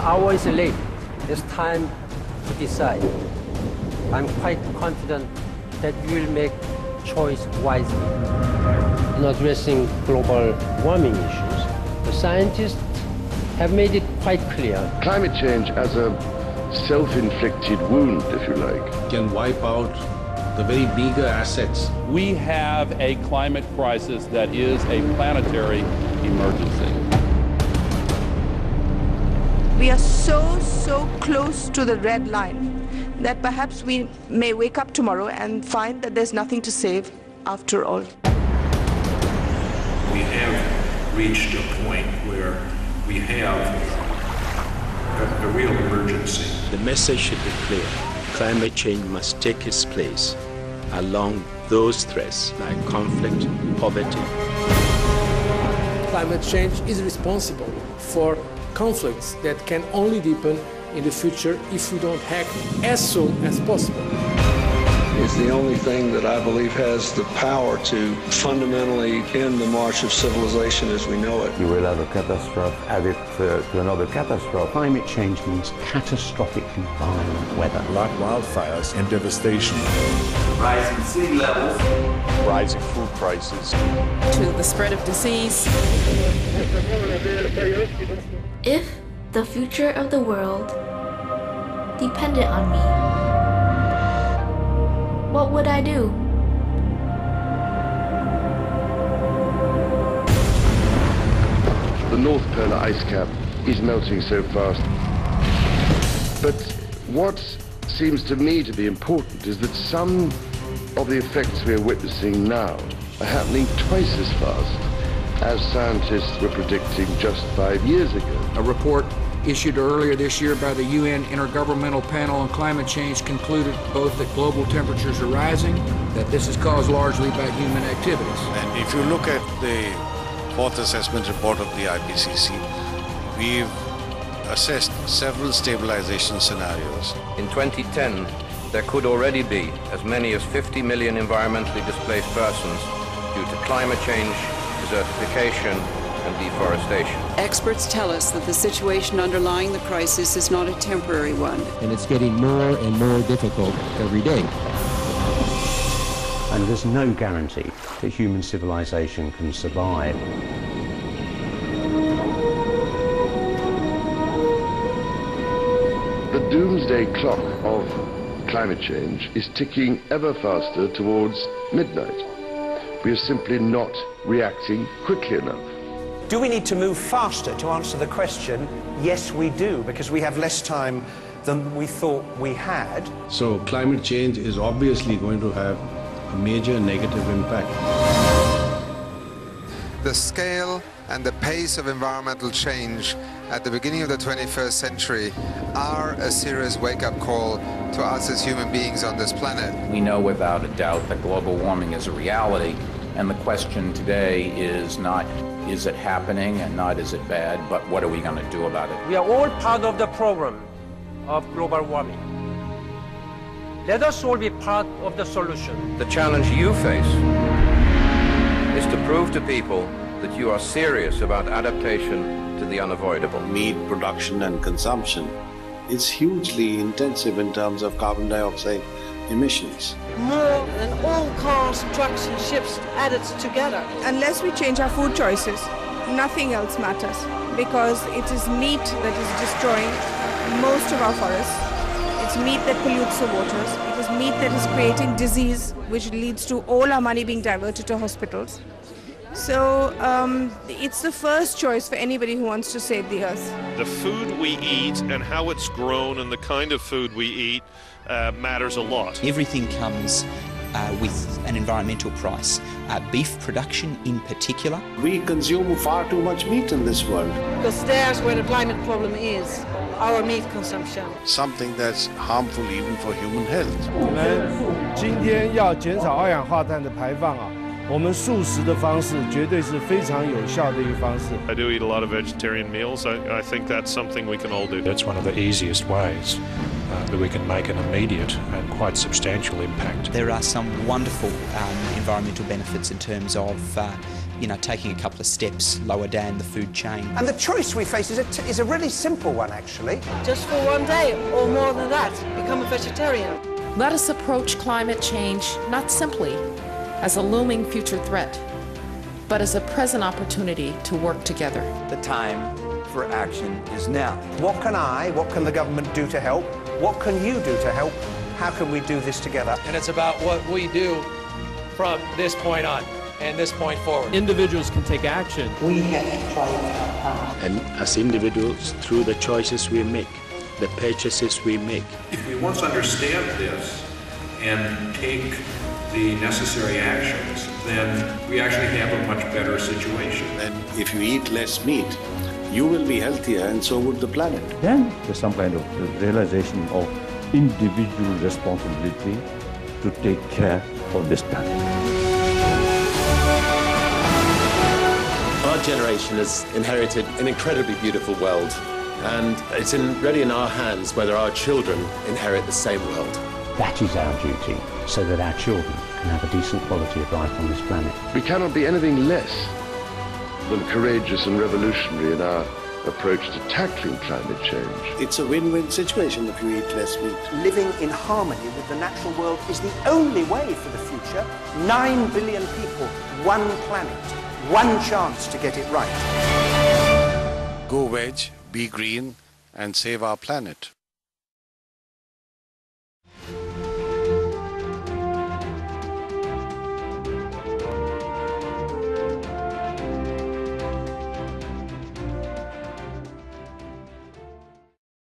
hour is late. It's time to decide. I'm quite confident that you will make choice wisely. In addressing global warming issues, the scientists have made it quite clear. Climate change as a self-inflicted wound, if you like, can wipe out the very meager assets. We have a climate crisis that is a planetary emergency. We are so close to the red line that perhaps we may wake up tomorrow and find that there's nothing to save after all. We have reached a point where we have a real emergency. The message should be clear. Climate change must take its place along those threats like conflict, poverty. Climate change is responsible for conflicts that can only deepen in the future if we don't act as soon as possible. It's the only thing that I believe has the power to fundamentally end the march of civilization as we know it. You will have a catastrophe added to another catastrophe. Climate change means catastrophically violent weather. Like wildfires and devastation. Rising sea levels. Rising food prices. To the spread of disease. If the future of the world depended on me, what would I do? the North Polar ice cap is melting so fast. But what seems to me to be important is that some of the effects we are witnessing now are happening twice as fast as scientists were predicting just 5 years ago. A report issued earlier this year by the UN Intergovernmental Panel on Climate Change concluded both that global temperatures are rising, that this is caused largely by human activities. And if you look at the fourth assessment report of the IPCC, we've assessed several stabilization scenarios. In 2010, there could already be as many as 50 million environmentally displaced persons due to climate change, desertification, and deforestation. Experts tell us that the situation underlying the crisis is not a temporary one. And it's getting more and more difficult every day. And there's no guarantee that human civilization can survive. The doomsday clock of climate change is ticking ever faster towards midnight. We are simply not reacting quickly enough. Do we need to move faster to answer the question? Yes, we do, because we have less time than we thought we had. So climate change is obviously going to have a major negative impact. The scale and the pace of environmental change at the beginning of the 21st century are a serious wake-up call to us as human beings on this planet. We know without a doubt that global warming is a reality, and the question today is not is it happening and not is it bad, but what are we going to do about it? We are all part of the problem of global warming. Let us all be part of the solution. The challenge you face is to prove to people that you are serious about adaptation to the unavoidable. Meat production and consumption is hugely intensive in terms of carbon dioxide emissions. More than all cars, trucks and ships added together. Unless we change our food choices, nothing else matters, because it is meat that is destroying most of our forests. It's meat that pollutes the waters. It is meat that is creating disease, which leads to all our money being diverted to hospitals. So it's the first choice for anybody who wants to save the earth. The food we eat and how it's grown and the kind of food we eat matters a lot. Everything comes with an environmental price. Beef production in particular. We consume far too much meat in this world. Because there's where the climate problem is, our meat consumption. Something that's harmful even for human health. 我们今天要减少二氧化碳的排放啊。我们素食的方式绝对是非常有效的一个方式。I do eat a lot of vegetarian meals. I think that's something we can all do. That's one of the easiest ways that we can make an immediate and quite substantial impact. There are some wonderful environmental benefits in terms of taking a couple of steps lower down the food chain. And the choice we face is a really simple one, actually. Just for one day, or more than that, become a vegetarian. Let us approach climate change not simply as a looming future threat, but as a present opportunity to work together. The time for action is now. What can the government do to help? What can you do to help? How can we do this together? And it's about what we do from this point on and this point forward. Individuals can take action. We have to try our power. And as individuals, through the choices we make, the purchases we make. If we once understand this and take the necessary actions, then we actually have a much better situation. And if you eat less meat, you will be healthier and so would the planet. Then there's some kind of realization of individual responsibility to take care of this planet. Our generation has inherited an incredibly beautiful world, and it's really in our hands whether our children inherit the same world. That is our duty, so that our children can have a decent quality of life on this planet. We cannot be anything less than courageous and revolutionary in our approach to tackling climate change. It's a win-win situation if you eat less meat. Living in harmony with the natural world is the only way for the future. 9 billion people, one planet, one chance to get it right. Go veg, be green, and save our planet.